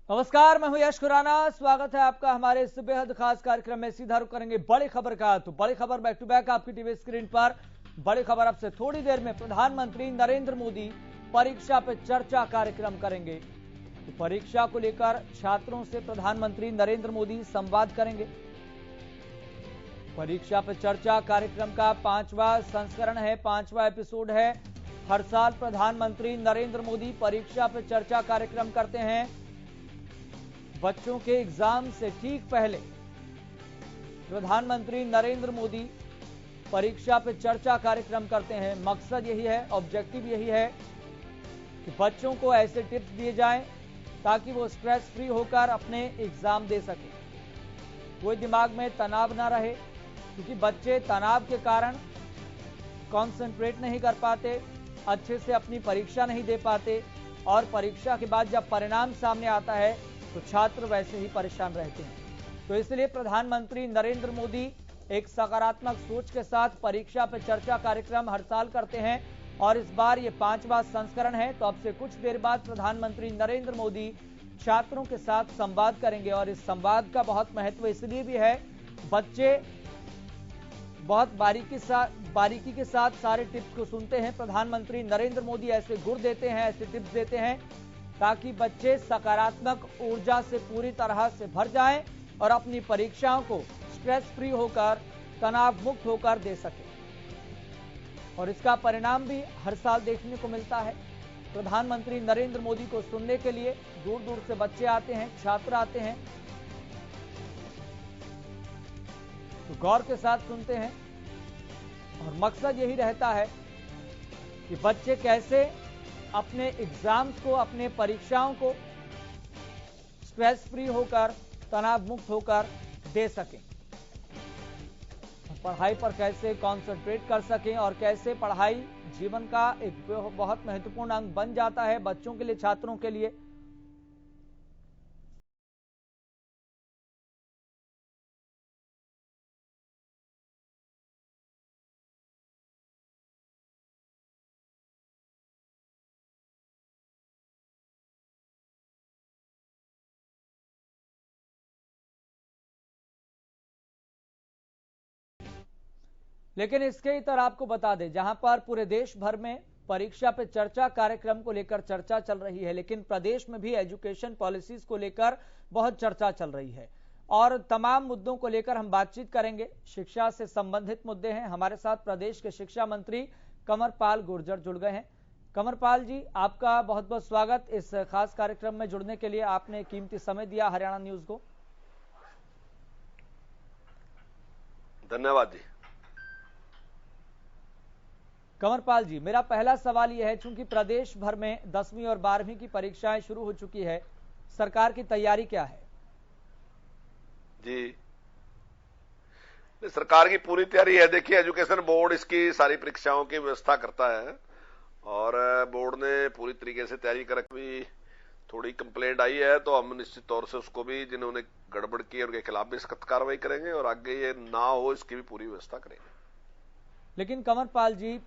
नमस्कार, मैं हूं यश खुराना। स्वागत है आपका हमारे इस बेहद खास कार्यक्रम में। सीधा रुख करेंगे बड़ी खबर का। तो बड़ी खबर बैक टू बैक आपकी टीवी स्क्रीन पर। बड़ी खबर अब से थोड़ी देर में प्रधानमंत्री नरेंद्र मोदी परीक्षा पे चर्चा कार्यक्रम करेंगे। तो परीक्षा को लेकर छात्रों से प्रधानमंत्री नरेंद्र मोदी संवाद करेंगे। परीक्षा पे चर्चा कार्यक्रम का 5वां संस्करण है, 5वां एपिसोड है। हर साल प्रधानमंत्री नरेंद्र मोदी परीक्षा पे चर्चा कार्यक्रम करते हैं। बच्चों के एग्जाम से ठीक पहले प्रधानमंत्री नरेंद्र मोदी परीक्षा पे चर्चा कार्यक्रम करते हैं। मकसद यही है, ऑब्जेक्टिव यही है कि बच्चों को ऐसे टिप्स दिए जाएं ताकि वो स्ट्रेस फ्री होकर अपने एग्जाम दे सके, कोई दिमाग में तनाव ना रहे। क्योंकि बच्चे तनाव के कारण कॉन्सेंट्रेट नहीं कर पाते, अच्छे से अपनी परीक्षा नहीं दे पाते, और परीक्षा के बाद जब परिणाम सामने आता है तो छात्र वैसे ही परेशान रहते हैं। तो इसलिए प्रधानमंत्री नरेंद्र मोदी एक सकारात्मक सोच के साथ परीक्षा पर चर्चा कार्यक्रम हर साल करते हैं, और इस बार ये 5वां संस्करण है। तो अब से कुछ देर बाद प्रधानमंत्री नरेंद्र मोदी छात्रों के साथ संवाद करेंगे, और इस संवाद का बहुत महत्व इसलिए भी है, बच्चे बहुत बारीकी के साथ सारे टिप्स को सुनते हैं। प्रधानमंत्री नरेंद्र मोदी ऐसे गुर देते हैं, ऐसे टिप्स देते हैं ताकि बच्चे सकारात्मक ऊर्जा से पूरी तरह से भर जाएं और अपनी परीक्षाओं को स्ट्रेस फ्री होकर, तनाव मुक्त होकर दे सकें। और इसका परिणाम भी हर साल देखने को मिलता है। प्रधानमंत्री नरेंद्र मोदी को सुनने के लिए दूर दूर से बच्चे आते हैं, छात्र आते हैं, तो गौर के साथ सुनते हैं। और मकसद यही रहता है कि बच्चे कैसे अपने एग्जाम्स को, अपने परीक्षाओं को स्ट्रेस फ्री होकर, तनाव मुक्त होकर दे सकें, पढ़ाई पर कैसे कंसंट्रेट कर सकें, और कैसे पढ़ाई जीवन का एक बहुत महत्वपूर्ण अंग बन जाता है बच्चों के लिए, छात्रों के लिए। लेकिन इसके इतर आपको बता दें, जहां पर पूरे देश भर में परीक्षा पे चर्चा कार्यक्रम को लेकर चर्चा चल रही है, लेकिन प्रदेश में भी एजुकेशन पॉलिसीज को लेकर बहुत चर्चा चल रही है, और तमाम मुद्दों को लेकर हम बातचीत करेंगे। शिक्षा से संबंधित मुद्दे हैं। हमारे साथ प्रदेश के शिक्षा मंत्री कंवरपाल गुर्जर जुड़ गए हैं। कंवरपाल जी, आपका बहुत बहुत स्वागत इस खास कार्यक्रम में जुड़ने के लिए। आपने कीमती समय दिया हरियाणा न्यूज को। धन्यवाद जी। कंवरपाल जी, मेरा पहला सवाल यह है, चूंकि प्रदेश भर में 10वीं और 12वीं की परीक्षाएं शुरू हो चुकी है, सरकार की तैयारी क्या है? जी, सरकार की पूरी तैयारी है। देखिए, एजुकेशन बोर्ड इसकी सारी परीक्षाओं की व्यवस्था करता है, और बोर्ड ने पूरी तरीके से तैयारी कर भी थोड़ी कंप्लेंट आई है, तो हम निश्चित तौर से उसको भी, जिन्होंने गड़बड़ की, उनके खिलाफ भी सख्त कार्रवाई करेंगे, और आगे ये ना हो इसकी भी पूरी व्यवस्था करेंगे। लेकिन कंवरपाल जी,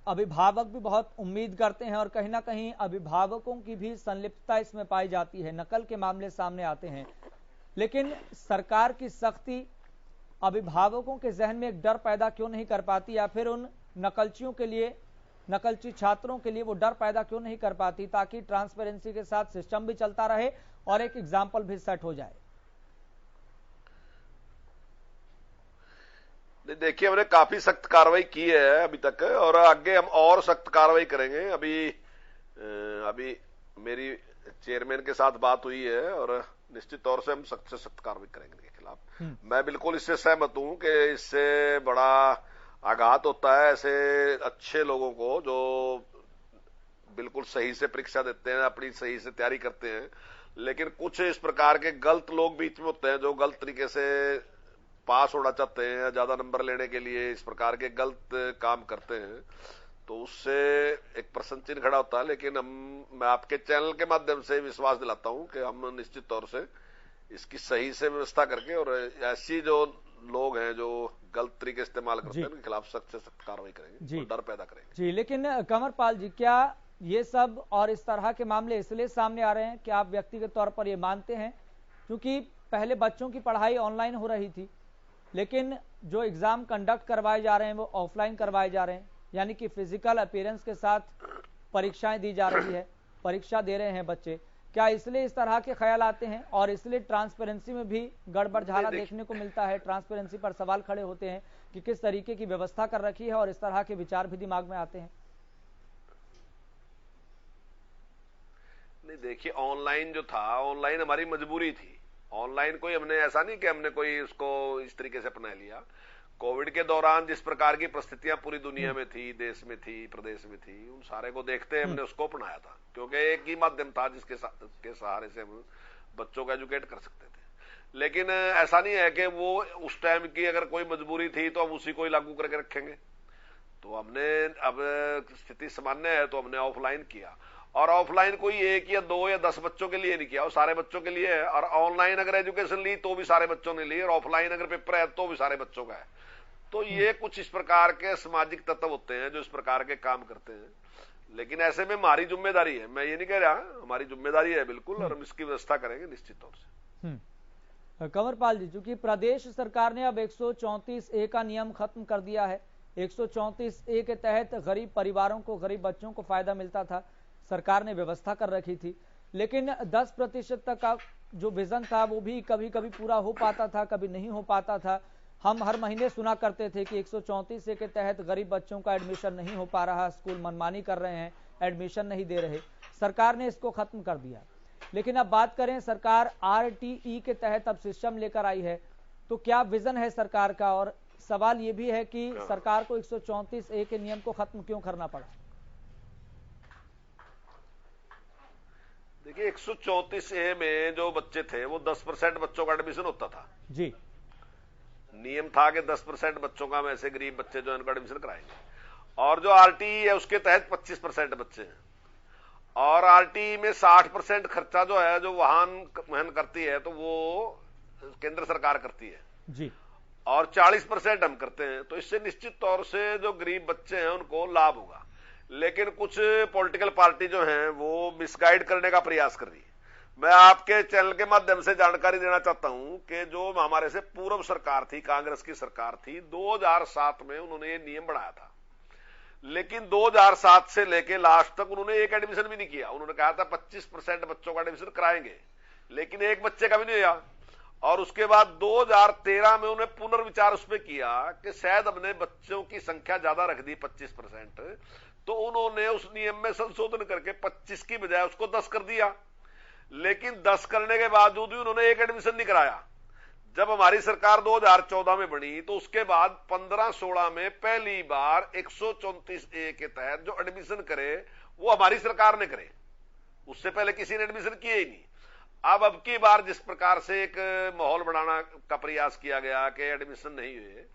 अभिभावक भी बहुत उम्मीद करते हैं, और कहीं ना कहीं अभिभावकों की भी संलिप्तता इसमें पाई जाती है, नकल के मामले सामने आते हैं। लेकिन सरकार की सख्ती अभिभावकों के जहन में एक डर पैदा क्यों नहीं कर पाती, या फिर उन नकलचियों के लिए, नकलची छात्रों के लिए वो डर पैदा क्यों नहीं कर पाती, ताकि ट्रांसपेरेंसी के साथ सिस्टम भी चलता रहे और एक एग्जाम्पल भी सेट हो जाए? देखिए, हमने काफी सख्त कार्रवाई की है अभी तक, और आगे हम और सख्त कार्रवाई करेंगे। अभी मेरी चेयरमैन के साथ बात हुई है, और निश्चित तौर से हम सख्त से सख्त कार्रवाई करेंगे इनके खिलाफ। मैं बिल्कुल इससे सहमत हूं कि इससे बड़ा आघात होता है ऐसे अच्छे लोगों को, जो बिल्कुल सही से परीक्षा देते हैं, अपनी सही से तैयारी करते हैं, लेकिन कुछ इस प्रकार के गलत लोग बीच में होते हैं, जो गलत तरीके से पास होना चाहते हैं, ज्यादा नंबर लेने के लिए इस प्रकार के गलत काम करते हैं, तो उससे एक प्रश्न चिन्ह खड़ा होता है। लेकिन मैं आपके चैनल के माध्यम से विश्वास दिलाता हूं कि हम निश्चित तौर से इसकी सही से व्यवस्था करके, और ऐसी जो लोग हैं जो गलत तरीके इस्तेमाल करते हैं, उनके खिलाफ सख्त से सख्त कार्रवाई करेंगे, डर पैदा करेंगे। जी, लेकिन कंवरपाल जी, क्या ये सब और इस तरह के मामले इसलिए सामने आ रहे हैं कि आप व्यक्तिगत तौर पर ये मानते हैं क्योंकि पहले बच्चों की पढ़ाई ऑनलाइन हो रही थी, लेकिन जो एग्जाम कंडक्ट करवाए जा रहे हैं वो ऑफलाइन करवाए जा रहे हैं, यानी कि फिजिकल अपीयरेंस के साथ परीक्षाएं दी जा रही है, परीक्षा दे रहे हैं बच्चे। क्या इसलिए इस तरह के ख्याल आते हैं और इसलिए ट्रांसपेरेंसी में भी गड़बड़झाला देखने को मिलता है? ट्रांसपेरेंसी पर सवाल खड़े होते हैं कि किस तरीके की व्यवस्था कर रखी है और इस तरह के विचार भी दिमाग में आते हैं। नहीं, देखिए, ऑनलाइन जो था, ऑनलाइन हमारी मजबूरी थी। ऑनलाइन कोई हमने ऐसा नहीं कि हमने कोई उसको इस तरीके से अपना लिया। कोविड के दौरान जिस प्रकार की परिस्थितियां पूरी दुनिया में थी, देश में थी, प्रदेश में थी, उन सारे को देखते हमने उसको अपनाया था, क्योंकि एक ही माध्यम था जिसके सहारे से हम बच्चों को एजुकेट कर सकते थे। लेकिन ऐसा नहीं है कि वो उस टाइम की अगर कोई मजबूरी थी तो हम उसी को ही लागू करके रखेंगे। तो हमने, अब स्थिति सामान्य है तो हमने ऑफलाइन किया, और ऑफलाइन कोई 1 या 2 या 10 बच्चों के लिए नहीं किया, वो सारे बच्चों के लिए है। और ऑनलाइन अगर एजुकेशन ली तो भी सारे बच्चों ने ली, और ऑफलाइन अगर पेपर है तो भी सारे बच्चों का है। तो ये कुछ इस प्रकार के सामाजिक तत्व होते हैं जो इस प्रकार के काम करते हैं। लेकिन ऐसे में हमारी जिम्मेदारी है, मैं ये नहीं कह रहा, हमारी जिम्मेदारी है बिल्कुल, और हम इसकी व्यवस्था करेंगे निश्चित तौर से। कंवरपाल जी, चूंकि प्रदेश सरकार ने अब 134A का नियम खत्म कर दिया है, 134A के तहत गरीब परिवारों को, गरीब बच्चों को फायदा मिलता था, सरकार ने व्यवस्था कर रखी थी, लेकिन 10% तक का जो विजन था वो भी कभी कभी पूरा हो पाता था, कभी नहीं हो पाता था। हम हर महीने सुना करते थे कि 134A के तहत गरीब बच्चों का एडमिशन नहीं हो पा रहा, स्कूल मनमानी कर रहे हैं, एडमिशन नहीं दे रहे। सरकार ने इसको खत्म कर दिया। लेकिन अब बात करें, सरकार RTE के तहत अब सिस्टम लेकर आई है, तो क्या विजन है सरकार का? और सवाल ये भी है कि सरकार को 134A के नियम को खत्म क्यों करना पड़ा? देखिए, 134A में जो बच्चे थे वो 10% बच्चों का एडमिशन होता था जी। नियम था कि 10% बच्चों का, वैसे गरीब बच्चे जो इनका एडमिशन कराएंगे। और जो RTE है उसके तहत 25% बच्चे हैं, और RTE में 60% खर्चा जो है, जो वहन करती है, तो वो केंद्र सरकार करती है जी, और 40% हम करते हैं। तो इससे निश्चित तौर से जो गरीब बच्चे हैं उनको लाभ होगा। लेकिन कुछ पॉलिटिकल पार्टी जो हैं वो मिसगाइड करने का प्रयास कर रही है। मैं आपके चैनल के माध्यम से जानकारी देना चाहता हूं कि जो हमारे से पूर्व सरकार थी, कांग्रेस की सरकार थी, 2007 में उन्होंने ये नियम बढ़ाया था, लेकिन 2007 से लेके लास्ट तक उन्होंने एक एडमिशन भी नहीं किया। उन्होंने कहा था 25% बच्चों का एडमिशन कराएंगे, लेकिन एक बच्चे का भी नहीं हुआ। और उसके बाद 2013 में उन्हें पुनर्विचार उस पर किया कि शायद हमने बच्चों की संख्या ज्यादा रख दी 25%, तो उन्होंने उस नियम में संशोधन करके 25 की बजाय उसको 10 कर दिया। लेकिन 10 करने के बावजूद भी उन्होंने एक एडमिशन नहीं कराया। जब हमारी सरकार 2014 में बनी तो उसके बाद 15-16 में पहली बार 134A के तहत जो एडमिशन करे वो हमारी सरकार ने करे, उससे पहले किसी ने एडमिशन किए ही नहीं। अब की बार जिस प्रकार से एक माहौल बनाना का प्रयास किया गया कि एडमिशन नहीं हुए,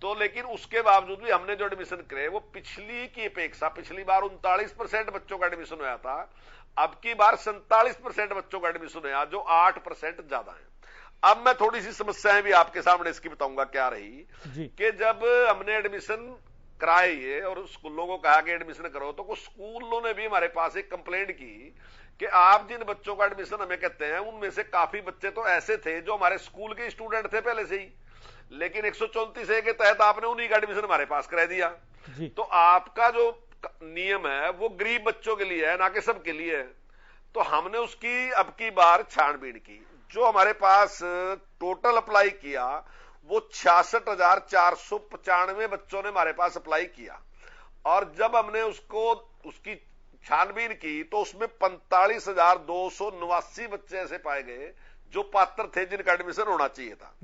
तो लेकिन उसके बावजूद भी हमने जो एडमिशन करे वो पिछली की अपेक्षा, पिछली बार 39% बच्चों का एडमिशन हुआ था, अब की बार 47% बच्चों का एडमिशन हुआ, जो 8% ज्यादा है। अब मैं थोड़ी सी समस्याएं भी आपके सामने इसकी बताऊंगा क्या रही कि जब हमने एडमिशन कराए ये और स्कूलों को कहा कि एडमिशन करो, तो कुछ स्कूलों ने भी हमारे पास एक कंप्लेंट की कि आप जिन बच्चों का एडमिशन हमें कहते हैं उनमें से काफी बच्चे तो ऐसे थे जो हमारे स्कूल के स्टूडेंट थे पहले से ही, लेकिन 134A के तहत आपने उन्हीं का एडमिशन हमारे पास करा दिया। तो आपका जो नियम है वो गरीब बच्चों के लिए है, ना कि सबके लिए है। तो हमने उसकी अब की बार छानबीन की। जो हमारे पास टोटल अप्लाई किया वो 66,495 बच्चों ने हमारे पास अप्लाई किया, और जब हमने उसकी छानबीन की तो उसमें 45,289 बच्चे ऐसे पाए गए जो पात्र थे जिनका एडमिशन होना चाहिए था।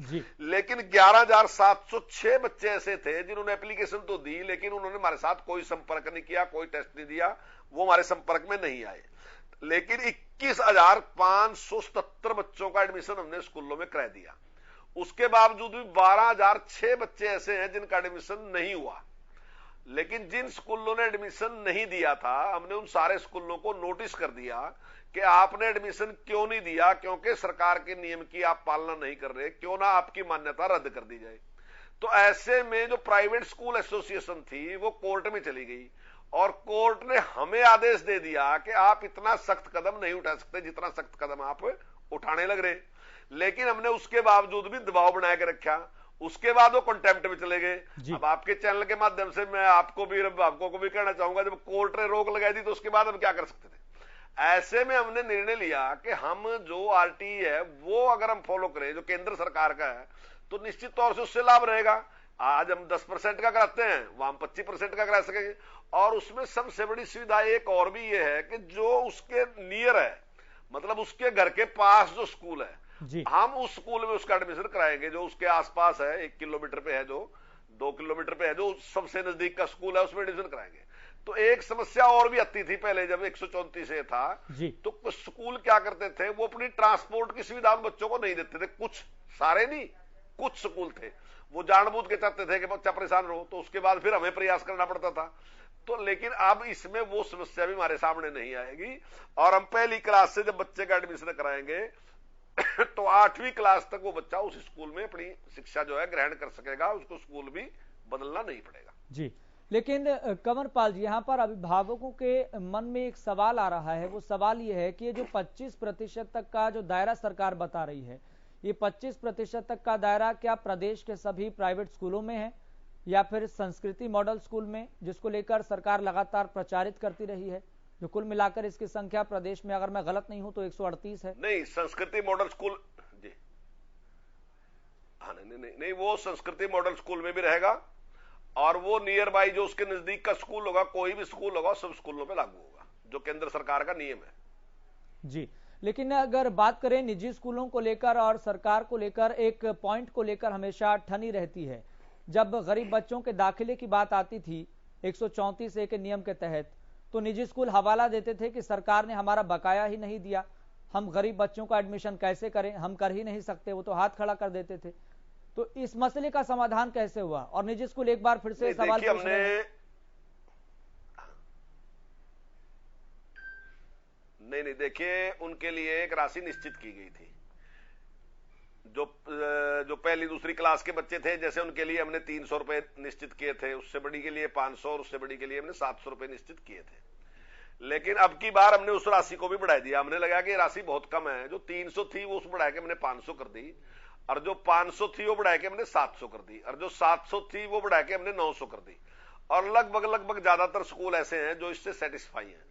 लेकिन 11,706 बच्चे ऐसे थे जिन्होंने एप्लीकेशन तो दी, लेकिन उन्होंने हमारे साथ कोई संपर्क नहीं किया, कोई टेस्ट नहीं दिया, वो हमारे संपर्क में नहीं आए। लेकिन 21,577 बच्चों का एडमिशन हमने स्कूलों में करा दिया। उसके बावजूद भी 12,006 बच्चे ऐसे हैं जिनका एडमिशन नहीं हुआ। लेकिन जिन स्कूलों ने एडमिशन नहीं दिया था, हमने उन सारे स्कूलों को नोटिस कर दिया कि आपने एडमिशन क्यों नहीं दिया, क्योंकि सरकार के नियम की आप पालना नहीं कर रहे, क्यों ना आपकी मान्यता रद्द कर दी जाए। तो ऐसे में जो प्राइवेट स्कूल एसोसिएशन थी वो कोर्ट में चली गई और कोर्ट ने हमें आदेश दे दिया कि आप इतना सख्त कदम नहीं उठा सकते जितना सख्त कदम आप उठाने लग रहे। लेकिन हमने उसके बावजूद भी दबाव बना के रखा, उसके बाद वो कंटेम्प्ट में चले गए। अब आपके चैनल के माध्यम से मैं आपको भी, अभिभावकों को भी कहना चाहूंगा, जब कोर्ट ने रोक लगाई दी तो उसके बाद हम क्या कर सकते थे। ऐसे में हमने निर्णय लिया कि हम जो आरटीई है वो अगर हम फॉलो करें, जो केंद्र सरकार का है, तो निश्चित तौर से उससे लाभ रहेगा। आज हम 10% का कराते हैं, वहां 25% का करा सकेंगे। और उसमें सबसे बड़ी सुविधा एक और भी ये है कि जो उसके नियर है, मतलब उसके घर के पास जो स्कूल है, हम उस स्कूल में उसका एडमिशन कराएंगे। जो उसके आसपास है, 1 किलोमीटर पे है, जो 2 किलोमीटर पे है, जो सबसे नजदीक का स्कूल है, उसमें एडमिशन कराएंगे। तो एक समस्या और भी आती थी पहले, जब 134 से था, तो कुछ स्कूल क्या करते थे, वो अपनी ट्रांसपोर्ट की सुविधा उन बच्चों को नहीं देते थे। कुछ, सारे नहीं, कुछ स्कूल थे, वो जानबूझ के चाहते थे कि बच्चा परेशान रहो, तो उसके बाद फिर हमें प्रयास करना पड़ता था। तो लेकिन अब इसमें वो समस्या भी हमारे सामने नहीं आएगी। और हम पहली क्लास से जब बच्चे का एडमिशन कराएंगे तो 8वीं क्लास तक वो बच्चा उस स्कूल में अपनी शिक्षा जो है ग्रहण कर सकेगा, उसको स्कूल भी बदलना नहीं पड़ेगा। जी, लेकिन कंवरपाल जी, यहाँ पर अभिभावकों के मन में एक सवाल आ रहा है। वो सवाल ये है कि ये जो 25% तक का जो दायरा सरकार बता रही है, ये 25% तक का दायरा क्या प्रदेश के सभी प्राइवेट स्कूलों में है या फिर संस्कृति मॉडल स्कूल में, जिसको लेकर सरकार लगातार प्रचारित करती रही है? जो कुल मिलाकर इसकी संख्या प्रदेश में, अगर मैं गलत नहीं हूं तो 138 है। नहीं, संस्कृति मॉडल स्कूल, जी हाँ, नहीं, वो संस्कृति मॉडल स्कूल में भी रहेगा और वो नियर बाई जो उसके नजदीक का स्कूल होगा, कोई भी स्कूल होगा, सब स्कूलों में लागू होगा, जो केंद्र सरकार का नियम है। जी, लेकिन अगर बात करें निजी स्कूलों को लेकर और सरकार को लेकर, एक पॉइंट को लेकर हमेशा ठनी रहती है। जब गरीब बच्चों के दाखिले की बात आती थी 134A के नियम के तहत, तो निजी स्कूल हवाला देते थे कि सरकार ने हमारा बकाया ही नहीं दिया, हम गरीब बच्चों का एडमिशन कैसे करें, हम कर ही नहीं सकते, वो तो हाथ खड़ा कर देते थे। तो इस मसले का समाधान कैसे हुआ? और निजी स्कूल एक बार फिर से सवाल पूछ रहे हैं। नहीं, देखिए, उनके लिए एक राशि निश्चित की गई थी। जो पहली दूसरी क्लास के बच्चे थे, जैसे उनके लिए हमने 300 रुपए निश्चित किए थे, उससे बड़ी के लिए 500 और उससे बड़ी के लिए हमने 700 रुपए निश्चित किए थे। लेकिन अब की बार हमने उस राशि को भी बढ़ा दिया। हमने लगा कि राशि बहुत कम है, जो 300 थी वो उस बढ़ा के हमने 500 कर दी, और जो 500 थी वो बढ़ा के हमने 700 कर दी, और जो 700 थी वो बढ़ा के हमने 900 कर दी। और लगभग ज्यादातर स्कूल ऐसे हैं जो इससे सेटिस्फाई हैं।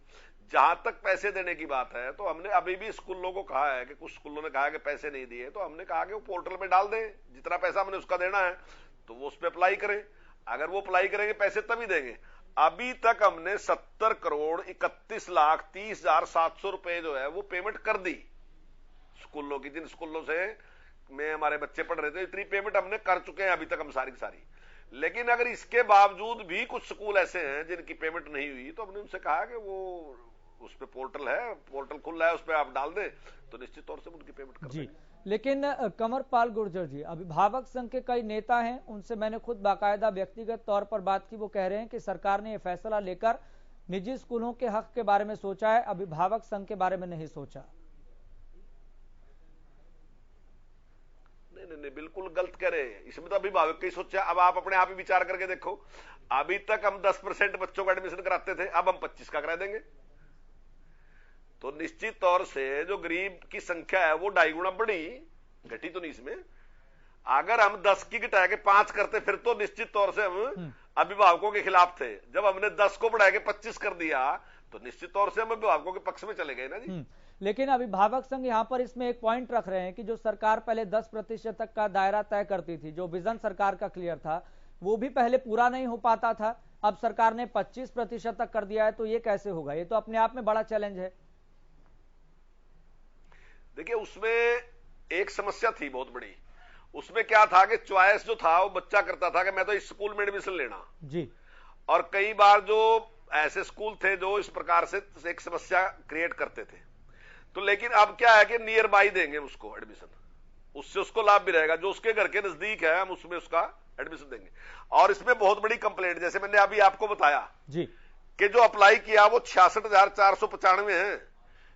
जहां तक पैसे देने की बात है, तो हमने अभी भी स्कूलों को कहा है कि कुछ स्कूलों ने कहा कि पैसे नहीं दिए, तो हमने कहा कि वो पोर्टल में डाल दें, जितना पैसा हमने उसका देना है तो वो उस पर अप्लाई करें। अगर वो अप्लाई करेंगे पैसे तभी देंगे। अभी तक हमने 70,31,30,700 रुपए जो है वो पेमेंट कर दी स्कूलों की। जिन स्कूलों से में हमारे बच्चे पढ़ रहे थे, इतनी पेमेंट हमने कर चुके हैं अभी तक हम सारी की सारी। लेकिन अगर इसके बावजूद भी कुछ स्कूल ऐसे हैं जिनकी पेमेंट नहीं हुई, तो हमने उनसे कहा कि वो उस पे पोर्टल है, पोर्टल खुल रहा है, उस पे आप डाल दें तो निश्चित तौर से उनकी पेमेंट कर देंगे। लेकिन कंवरपाल गुर्जर जी, अभिभावक संघ के कई नेता हैं, उनसे मैंने खुद बाकायदा व्यक्तिगत तौर पर बात की। वो कह रहे हैं कि सरकार ने यह फैसला लेकर निजी स्कूलों के हक के बारे में सोचा है, अभिभावक संघ के बारे में नहीं सोचा। नहीं, बिल्कुल गलत कह रहे हैं। इसमें तो अभिभावक का ही सोचा। अब आप अपने आप ही विचार करके देखो, अभी तक हम 10% बच्चों का एडमिशन कराते थे, अब हम 25 का करा देंगे। तो निश्चित तौर से जो गरीब की संख्या है वो 2.5 गुना बढ़ी, घटी तो नहीं इसमें। अगर हम 10 की घटा के 5 करते, फिर तो निश्चित तौर से हम अभिभावकों के खिलाफ थे। जब हमने 10 को बढ़ा के 25 कर दिया, तो निश्चित तौर से हम अभिभावकों के पक्ष में चले गए ना जी। लेकिन अभिभावक संघ यहाँ पर इसमें एक पॉइंट रख रहे हैं कि जो सरकार पहले 10% तक का दायरा तय करती थी, जो विजन सरकार का क्लियर था, वो भी पहले पूरा नहीं हो पाता था। अब सरकार ने 25% तक कर दिया है, तो ये कैसे होगा? ये तो अपने आप में बड़ा चैलेंज है। देखिए, उसमें एक समस्या थी बहुत बड़ी। उसमें क्या था कि चॉइस जो था वो बच्चा करता था कि मैं तो इस स्कूल में एडमिशन लेना जी। और कई बार जो ऐसे स्कूल थे जो इस प्रकार से एक समस्या क्रिएट करते थे। तो लेकिन अब क्या है कि नियर बाई देंगे उसको एडमिशन, उससे उसको लाभ भी रहेगा। जो उसके घर के नजदीक है हम उसमें उसका एडमिशन देंगे। और इसमें बहुत बड़ी कंप्लेंट, जैसे मैंने अभी आपको बताया जी, कि जो अप्लाई किया वो 66,495 है,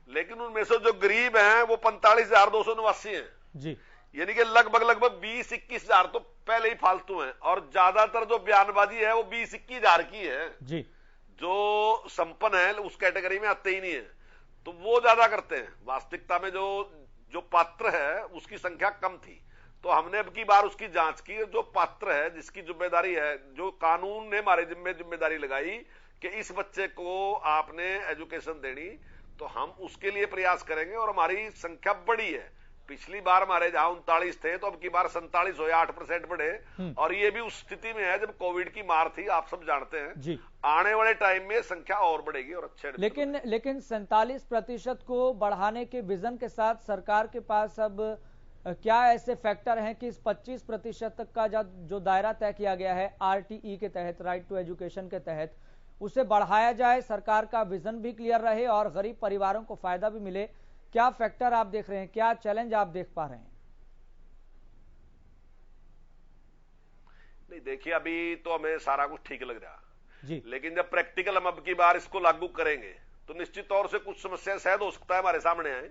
लेकिन उनमें से जो गरीब हैं वो 45,289 हैं जी। यानी कि लगभग 20-21 हजार तो पहले ही फालतू हैं, और ज्यादातर जो बयानबाजी है वो 20-21 हजार की है जी। जो संपन्न है उस कैटेगरी में आते ही नहीं है, तो वो ज्यादा करते हैं। वास्तविकता में जो पात्र है उसकी संख्या कम थी, तो हमने अब की बार उसकी जांच की। जो पात्र है, जिसकी जिम्मेदारी है, जो कानून ने हमारे जिम्मेदारी लगाई कि इस बच्चे को आपने एजुकेशन देनी, तो हम उसके लिए प्रयास करेंगे और हमारी संख्या बड़ी है। पिछली बार हमारे जहां 39 थे, तो अब की बार 47 हुए, 8% बढ़े। और ये भी उस स्थिति में है जब कोविड की मार थी, आप सब जानते हैं जी। आने वाले टाइम में संख्या और बढ़ेगी और अच्छे। लेकिन 47% को बढ़ाने के विजन के साथ सरकार के पास अब क्या ऐसे फैक्टर हैं कि इस 25% तक का जो दायरा तय किया गया है आरटीई के तहत, राइट टू एजुकेशन के तहत, उसे बढ़ाया जाए, सरकार का विजन भी क्लियर रहे और गरीब परिवारों को फायदा भी मिले? क्या फैक्टर आप देख रहे हैं, क्या चैलेंज आप देख पा रहे हैं? नहीं, देखिए अभी तो हमें सारा कुछ ठीक लग रहा जी, लेकिन जब प्रैक्टिकल हम अब की बार इसको लागू करेंगे तो निश्चित तौर से कुछ समस्या शायद हो सकता है हमारे सामने आए।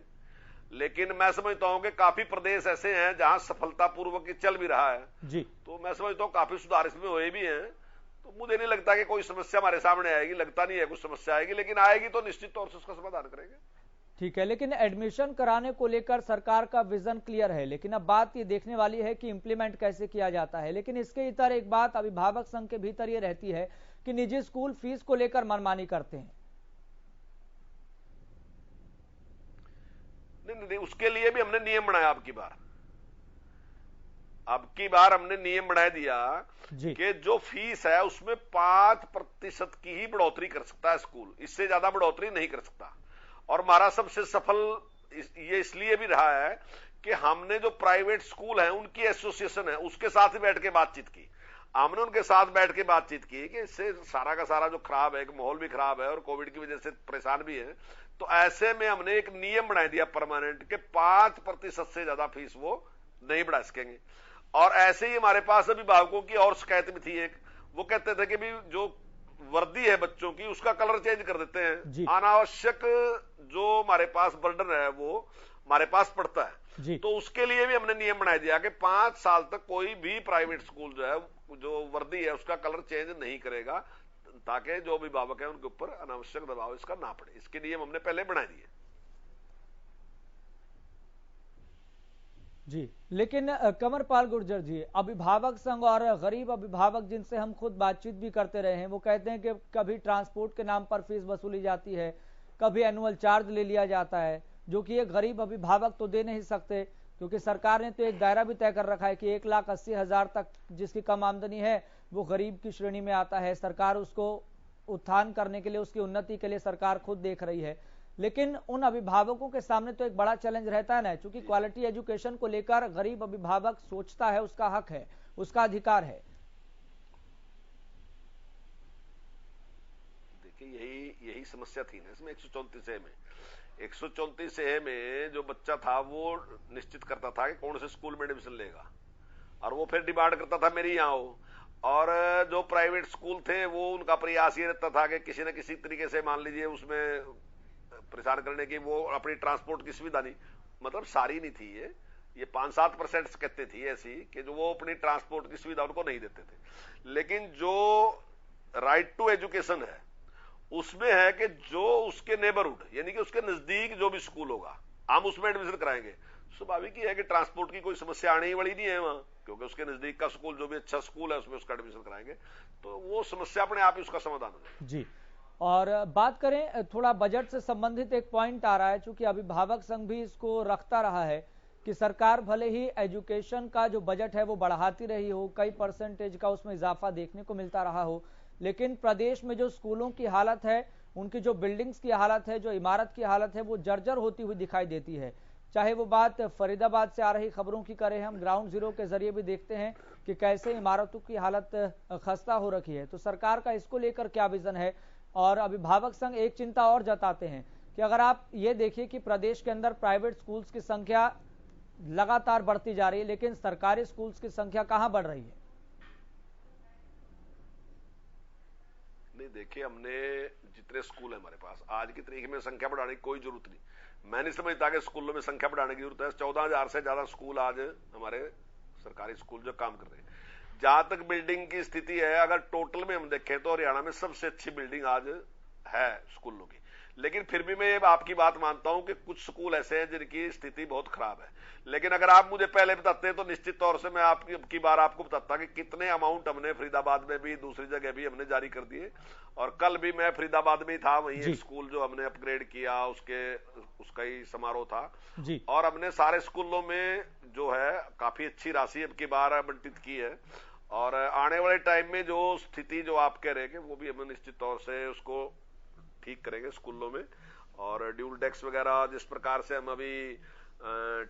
लेकिन मैं समझता हूं कि काफी प्रदेश ऐसे हैं जहां सफलतापूर्वक चल भी रहा है जी, तो मैं समझता हूं काफी सुधार इसमें हुए भी हैं। तो मुझे नहीं लगता कि कोई समस्या हमारे सामने आएगी, लगता नहीं है कुछ समस्या आएगी, लेकिन आएगी तो निश्चित तौर से उसका समाधान करेंगे। ठीक है, लेकिन एडमिशन कराने को लेकर सरकार का विजन क्लियर है, लेकिन अब बात ये देखने वाली है कि इंप्लीमेंट कैसे किया जाता है। लेकिन इसके इतर एक बात अभिभावक संघ के भीतर ये रहती है कि निजी स्कूल फीस को लेकर मनमानी करते हैं। नहीं, उसके लिए भी हमने नियम बनाया। अब की बार हमने नियम बना दिया कि जो फीस है उसमें 5% की ही बढ़ोतरी कर सकता है स्कूल, इससे ज्यादा बढ़ोतरी नहीं कर सकता। और हमारा सबसे सफल ये इसलिए भी रहा है कि हमने जो प्राइवेट स्कूल है उनकी एसोसिएशन है उसके साथ ही बैठ के बातचीत की। हमने उनके साथ बैठ के बातचीत की कि इससे सारा का सारा जो खराब है, माहौल भी खराब है और कोविड की वजह से परेशान भी है, तो ऐसे में हमने एक नियम बना दिया परमानेंट के 5% से ज्यादा फीस वो नहीं बढ़ा सकेंगे। और ऐसे ही हमारे पास अभिभावकों की और शिकायत भी थी एक, वो कहते थे कि भी जो वर्दी है बच्चों की उसका कलर चेंज कर देते हैं, अनावश्यक जो हमारे पास बर्डन है वो हमारे पास पड़ता है। तो उसके लिए भी हमने नियम बना दिया कि 5 साल तक कोई भी प्राइवेट स्कूल जो है जो वर्दी है उसका कलर चेंज नहीं करेगा, ताकि जो अभिभावक है उनके ऊपर अनावश्यक दबाव इसका ना पड़े। इसके नियम हमने पहले बना दिए जी। लेकिन कंवरपाल गुर्जर जी, अभिभावक संघ और गरीब अभिभावक जिनसे हम खुद बातचीत भी करते रहे हैं, वो कहते हैं कि कभी ट्रांसपोर्ट के नाम पर फीस वसूली जाती है, कभी एनुअल चार्ज ले लिया जाता है, जो कि एक गरीब अभिभावक तो दे नहीं सकते, क्योंकि सरकार ने तो एक दायरा भी तय कर रखा है कि 1,80,000 तक जिसकी कम आमदनी है वो गरीब की श्रेणी में आता है। सरकार उसको उत्थान करने के लिए, उसकी उन्नति के लिए सरकार खुद देख रही है। लेकिन उन अभिभावकों के सामने तो एक बड़ा चैलेंज रहता है ना, क्योंकि क्वालिटी एजुकेशन को लेकर गरीब अभिभावक सोचता है, उसका हक है, उसका अधिकार है। देखिए यही समस्या थी ना इसमें 134 ए में जो बच्चा था वो निश्चित करता था कि कौन से स्कूल में एडमिशन लेगा, और वो फिर डिमांड करता था मेरी यहाँ हो। और जो प्राइवेट स्कूल थे वो उनका प्रयास ये रहता था कि किसी न किसी तरीके से मान लीजिए उसमें परेशान करने की, वो अपनी ट्रांसपोर्ट की सुविधा नहीं, मतलब सारी नहीं थी, ये 5-7% कहते थी ऐसी कि जो वो अपनी ट्रांसपोर्ट की सुविधा उनको नहीं देते थे। लेकिन जो राइट टू एजुकेशन है उसमें है कि जो उसके नेबरहुड यानी कि उसके नजदीक जो भी स्कूल होगा हम उसमें एडमिशन कराएंगे। स्वाभाविक ही है कि ट्रांसपोर्ट की कोई समस्या आने ही वाली नहीं है वहां, क्योंकि उसके नजदीक का स्कूल जो भी अच्छा स्कूल है उसमें उसका एडमिशन कराएंगे, तो वो समस्या अपने आप ही उसका समाधान हो जाएगा जी। और बात करें थोड़ा बजट से संबंधित एक पॉइंट आ रहा है, चूंकि अभिभावक संघ भी इसको रखता रहा है कि सरकार भले ही एजुकेशन का जो बजट है वो बढ़ाती रही हो, कई परसेंटेज का उसमें इजाफा देखने को मिलता रहा हो, लेकिन प्रदेश में जो स्कूलों की हालत है, उनकी जो बिल्डिंग्स की हालत है, जो इमारत की हालत है, वो जर्जर होती हुई दिखाई देती है। चाहे वो बात फरीदाबाद से आ रही खबरों की करें, हम ग्राउंड जीरो के जरिए भी देखते हैं कि कैसे इमारतों की हालत खस्ता हो रखी है। तो सरकार का इसको लेकर क्या विजन है? और अभिभावक संघ एक चिंता और जताते हैं कि अगर आप ये देखिए कि प्रदेश के अंदर प्राइवेट स्कूल्स की संख्या लगातार बढ़ती जा रही है, लेकिन सरकारी स्कूल्स की संख्या कहां बढ़ रही है? नहीं, देखिए हमने जितने स्कूल है हमारे पास आज की तारीख में संख्या बढ़ाने की कोई जरूरत नहीं। मैं नहीं समझता कि स्कूलों में संख्या बढ़ाने की जरूरत है। 14,000 से ज्यादा स्कूल आज हमारे सरकारी स्कूल जो काम कर रहे हैं, जहां तक बिल्डिंग की स्थिति है, अगर टोटल में हम देखें तो हरियाणा में सबसे अच्छी बिल्डिंग आज है स्कूलों की। लेकिन फिर भी मैं आपकी बात मानता हूं कि कुछ स्कूल ऐसे हैं जिनकी स्थिति बहुत खराब है। लेकिन अगर आप मुझे पहले बताते तो निश्चित तौर से मैं आपकी बार आपको बताता कि कितने अमाउंट हमने फरीदाबाद में भी, दूसरी जगह भी हमने जारी कर दिए। और कल भी मैं फरीदाबाद में ही था, वहीं एक स्कूल जो हमने अपग्रेड किया उसका ही समारोह था जी। और हमने सारे स्कूलों में जो है काफी अच्छी राशि अब की बार आवंटित की है। और आने वाले टाइम में जो स्थिति जो आप कह रहे हैं वो भी हम निश्चित तौर से उसको ठीक करेंगे स्कूलों में। और ड्यूल डेस्क वगैरह जिस प्रकार से हम अभी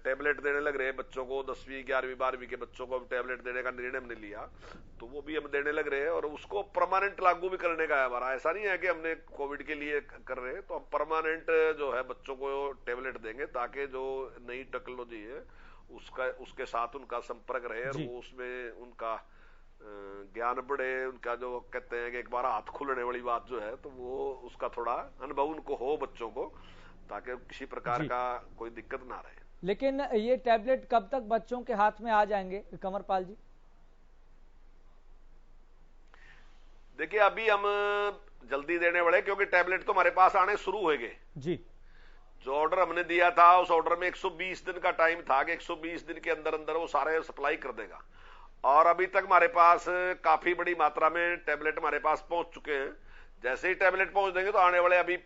टैबलेट देने लग रहे हैं बच्चों को, 10वीं 11वीं 12वीं के बच्चों को टैबलेट देने का निर्णय हमने लिया, तो वो भी हम देने लग रहे हैं। और उसको परमानेंट लागू भी करने का है हमारा। ऐसा नहीं है कि हमने कोविड के लिए कर रहे हैं, तो हम परमानेंट जो है बच्चों को टैबलेट देंगे ताकि जो नई टेक्नोलॉजी है उसके साथ उनका संपर्क रहे और वो उसमें उनका ज्ञान बढ़े। उनका जो कहते हैं कि एक बार हाथ खुलने वाली बात जो है, तो वो उसका थोड़ा अनुभव उनको हो बच्चों को, ताकि किसी प्रकार का कोई दिक्कत ना रहे। लेकिन ये टैबलेट कब तक बच्चों के हाथ में आ जाएंगे कंवरपाल जी? देखिए अभी हम जल्दी देने वाले, क्योंकि टैबलेट तो हमारे पास आने शुरू हो गए जी। जो ऑर्डर हमने दिया था उस ऑर्डर में 120 दिन का टाइम था कि 120 दिन के अंदर अंदर वो सारे सप्लाई कर देगा। और अभी तक हमारे पास काफी बड़ी मात्रा में टैबलेट हमारे पास पहुंच चुके हैं। जैसे ही टैबलेट पहुंच देंगे तो आने वाले अभी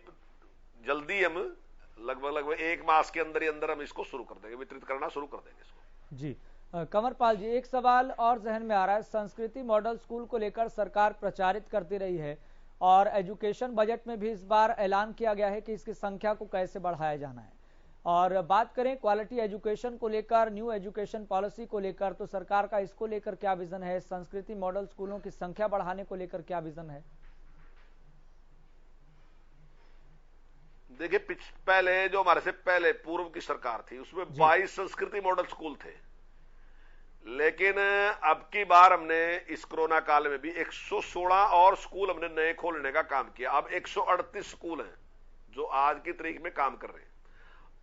जल्दी हम लगभग 1 मास के अंदर ही अंदर हम इसको शुरू कर देंगे, वितरित करना शुरू कर देंगे इसको जी। कंवरपाल जी, एक सवाल और जहन में आ रहा है। संस्कृति मॉडल स्कूल को लेकर सरकार प्रचारित करती रही है और एजुकेशन बजट में भी इस बार ऐलान किया गया है कि इसकी संख्या को कैसे बढ़ाया जाना है। और बात करें क्वालिटी एजुकेशन को लेकर, न्यू एजुकेशन पॉलिसी को लेकर, तो सरकार का इसको लेकर क्या विजन है? संस्कृति मॉडल स्कूलों की संख्या बढ़ाने को लेकर क्या विजन है? देखिए पहले जो हमारे से पहले पूर्व की सरकार थी उसमें 22 संस्कृति मॉडल स्कूल थे। लेकिन अब की बार हमने इस कोरोना काल में भी 116 और स्कूल हमने नए खोलने का काम किया। अब 138 स्कूल हैं जो आज की तारीख में काम कर रहे हैं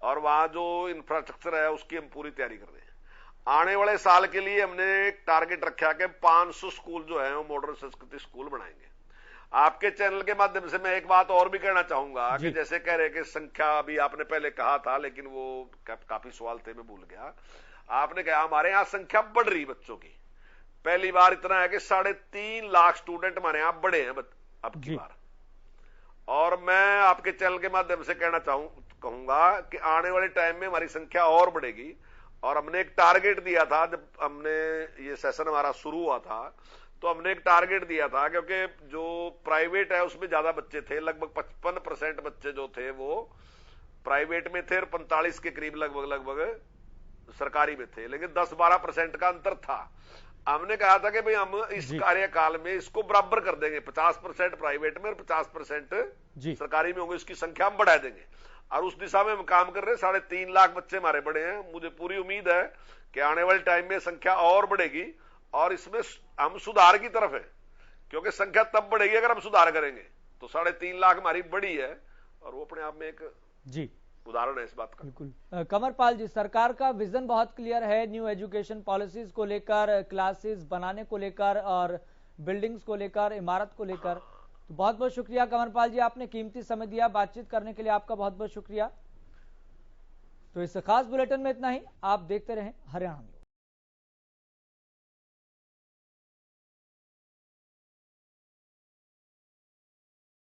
और वहां जो इंफ्रास्ट्रक्चर है उसकी हम पूरी तैयारी कर रहे हैं। आने वाले साल के लिए हमने एक टारगेट रखा कि 500 स्कूल जो है वो मॉडर्न संस्कृति स्कूल बनाएंगे। आपके चैनल के माध्यम से मैं एक बात और भी कहना चाहूंगा कि जैसे कह रहे कि संख्या अभी आपने पहले कहा था, लेकिन वो काफी सवाल थे, मैं भूल गया। आपने कहा हमारे यहां संख्या बढ़ रही बच्चों की। पहली बार इतना है कि 3.5 लाख स्टूडेंट हमारे यहां बढ़े हैं अब की बार। और मैं आपके चैनल के माध्यम से कहूंगा कि आने वाले टाइम में हमारी संख्या और बढ़ेगी। और हमने एक टारगेट दिया था, जब हमने ये सेशन हमारा शुरू हुआ था तो हमने एक टारगेट दिया था, क्योंकि जो प्राइवेट है उसमें ज्यादा बच्चे थे, लगभग 55% बच्चे जो थे वो प्राइवेट में थे और 45 के करीब लगभग सरकारी में थे, लेकिन 10-12% का अंतर था। हमने कहा था कि भाई हम इस कार्यकाल में इसको बराबर कर देंगे, 50% प्राइवेट में और 50% सरकारी में होंगे, इसकी संख्या हम बढ़ा देंगे। और उस दिशा में हम काम कर रहे हैं। 3.5 लाख बच्चे हमारे बड़े हैं। मुझे पूरी उम्मीद है कि आने वाले टाइम में संख्या और बढ़ेगी और इसमें हम सुधार की तरफ है, क्योंकि संख्या तब बढ़ेगी अगर हम सुधार करेंगे। तो 3.5 लाख हमारी बड़ी है और वो अपने आप में एक उदाहरण है इस बात का। बिल्कुल। कंवरपाल जी, सरकार का विजन बहुत क्लियर है न्यू एजुकेशन पॉलिसीज को लेकर, क्लासेस बनाने को लेकर और बिल्डिंग्स को लेकर, इमारत को लेकर। तो बहुत बहुत शुक्रिया कंवरपाल जी, आपने कीमती समय दिया। बातचीत करने के लिए आपका बहुत बहुत शुक्रिया। तो इस खास बुलेटिन में इतना ही। आप देखते रहें हरियाणा न्यूज।